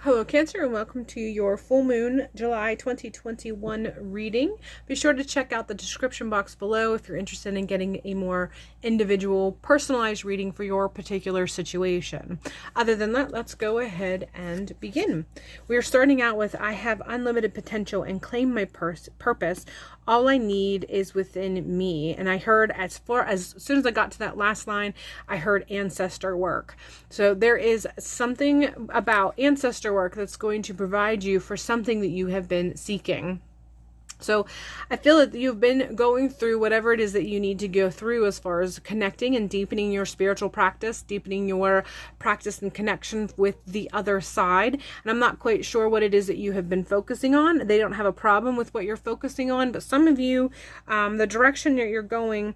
Hello Cancer, and welcome to your full moon July 2021 reading. Be sure to check out the description box below if you're interested in getting a more individual personalized reading for your particular situation. Other than that, let's go ahead and begin. We are starting out with I have unlimited potential and claim my purpose. All I need is within me. And I heard as soon as I got to that last line, I heard ancestor work. So there is something about ancestor work that's going to provide you for something that you have been seeking. So I feel that you've been going through whatever it is that you need to go through as far as connecting and deepening your spiritual practice, deepening your practice and connection with the other side. And I'm not quite sure what it is that you have been focusing on. They don't have a problem with what you're focusing on, but some of you, the direction that you're going,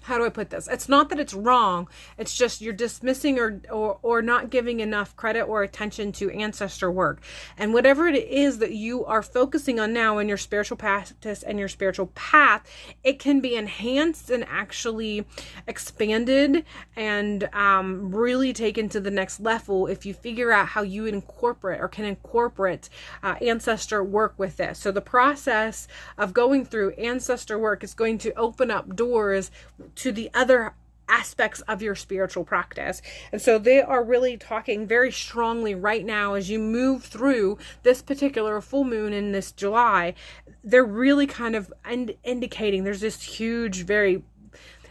how do I put this? It's not that it's wrong. It's just you're dismissing or not giving enough credit or attention to ancestor work. And whatever it is that you are focusing on now in your spiritual practice and your spiritual path, it can be enhanced and actually expanded and really taken to the next level if you figure out how you incorporate or can incorporate ancestor work with this. So the process of going through ancestor work is going to open up doors to the other aspects of your spiritual practice. And so they are really talking very strongly right now as you move through this particular full moon in this July. They're really kind of indicating there's this huge,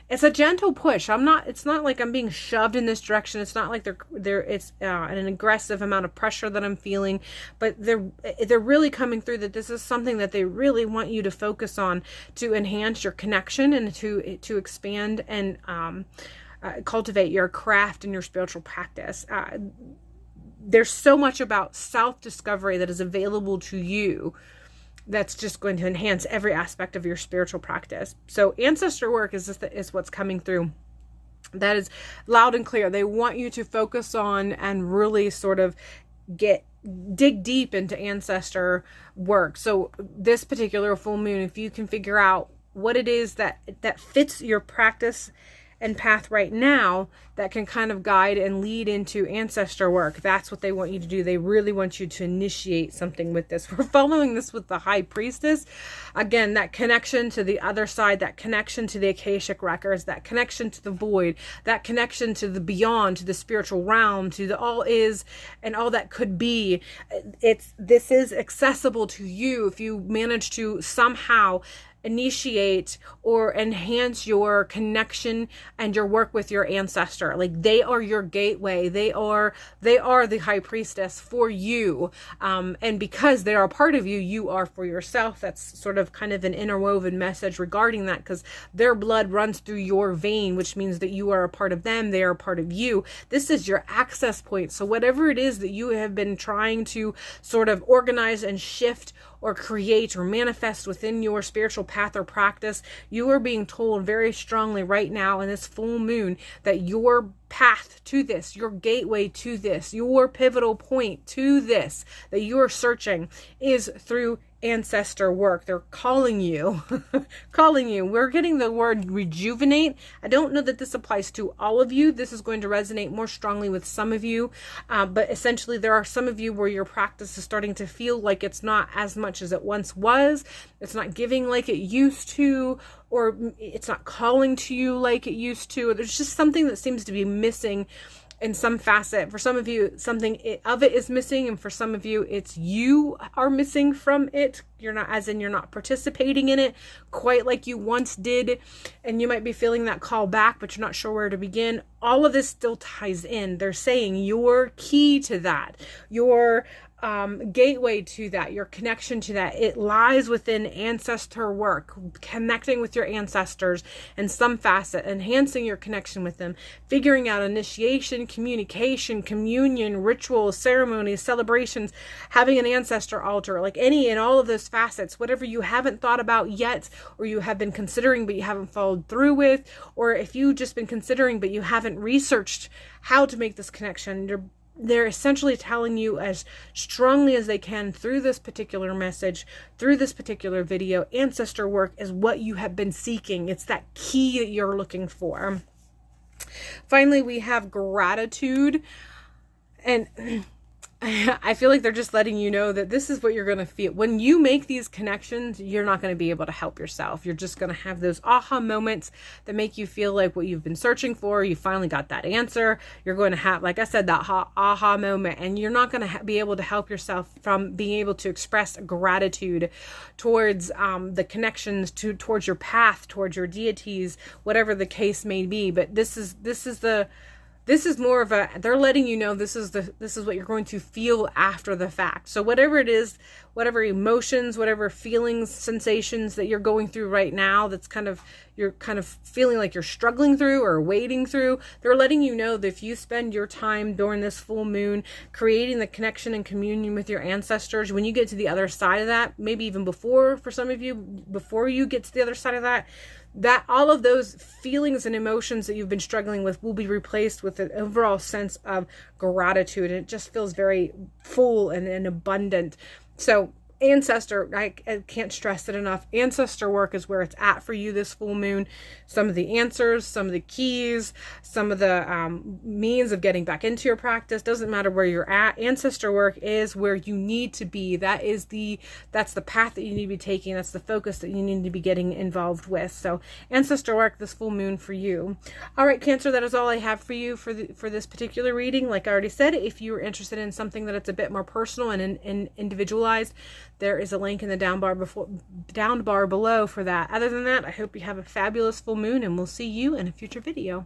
it's a gentle push. It's not like I'm being shoved in this direction. It's not like it's an aggressive amount of pressure that I'm feeling, but they're really coming through that this is something that they really want you to focus on to enhance your connection and to expand and cultivate your craft and your spiritual practice. There's so much about self-discovery that is available to you that's just going to enhance every aspect of your spiritual practice. So ancestor work is what's coming through. That is loud and clear. They want you to focus on and really sort of dig deep into ancestor work. So this particular full moon, if you can figure out what it is that fits your practice and path right now that can kind of guide and lead into ancestor work, that's what they want you to do. They really want you to initiate something with this. We're following this with the High Priestess. Again, that connection to the other side, that connection to the Akashic records, that connection to the void, that connection to the beyond, to the spiritual realm, to the all is and all that could be. This is accessible to you if you manage to somehow initiate or enhance your connection and your work with your ancestor. Like, they are your gateway. They are the High Priestess for you. And because they are a part of you, you are for yourself. That's sort of kind of an interwoven message regarding that, because their blood runs through your vein, which means that you are a part of them. They are a part of you. This is your access point. So whatever it is that you have been trying to sort of organize and shift or create or manifest within your spiritual path or practice, you are being told very strongly right now in this full moon that your path to this, your gateway to this, your pivotal point to this that you are searching is through ancestor work. They're calling you, calling you. We're getting the word rejuvenate. I don't know that this applies to all of you. This is going to resonate more strongly with some of you. But essentially there are some of you where your practice is starting to feel like it's not as much as it once was. It's not giving like it used to, or it's not calling to you like it used to. There's just something that seems to be missing in some facet. For some of you, something of it is missing, and for some of you, it's you are missing from it. You're not participating in it quite like you once did, and you might be feeling that call back, but you're not sure where to begin. All of this still ties in. They're saying your key to that, your gateway to that, your connection to that, it lies within ancestor work, connecting with your ancestors in some facet, enhancing your connection with them, figuring out initiation, communication, communion, rituals, ceremonies, celebrations, having an ancestor altar, like any and all of those facets, whatever you haven't thought about yet, or you have been considering but you haven't followed through with, or if you've just been considering but you haven't researched how to make this connection, they're essentially telling you as strongly as they can through this particular message, through this particular video, ancestor work is what you have been seeking. It's that key that you're looking for. Finally, we have gratitude. And I feel like they're just letting you know that this is what you're going to feel. When you make these connections, you're not going to be able to help yourself. You're just going to have those aha moments that make you feel like what you've been searching for, you finally got that answer. You're going to have, like I said, that aha moment, and you're not going to be able to help yourself from being able to express gratitude towards the connections, towards your path, towards your deities, whatever the case may be. But this is more of a, they're letting you know this is what you're going to feel after the fact. So whatever it is, whatever emotions, whatever feelings, sensations that you're going through right now, you're kind of feeling like you're struggling through or wading through, they're letting you know that if you spend your time during this full moon creating the connection and communion with your ancestors, when you get to the other side of that, maybe even before, for some of you, before you get to the other side of that, that all of those feelings and emotions that you've been struggling with will be replaced with an overall sense of gratitude. And it just feels very full and abundant. So Ancestor, I can't stress it enough. Ancestor work is where it's at for you this full moon. Some of the answers, some of the keys, some of the means of getting back into your practice. Doesn't matter where you're at. Ancestor work is where you need to be. That's the path that you need to be taking. That's the focus that you need to be getting involved with. So Ancestor work this full moon for you. All right, Cancer, that is all I have for you for this particular reading. Like I already said, if you are interested in something that it's a bit more personal and individualized, there is a link in the down bar below for that. Other than that, I hope you have a fabulous full moon, and we'll see you in a future video.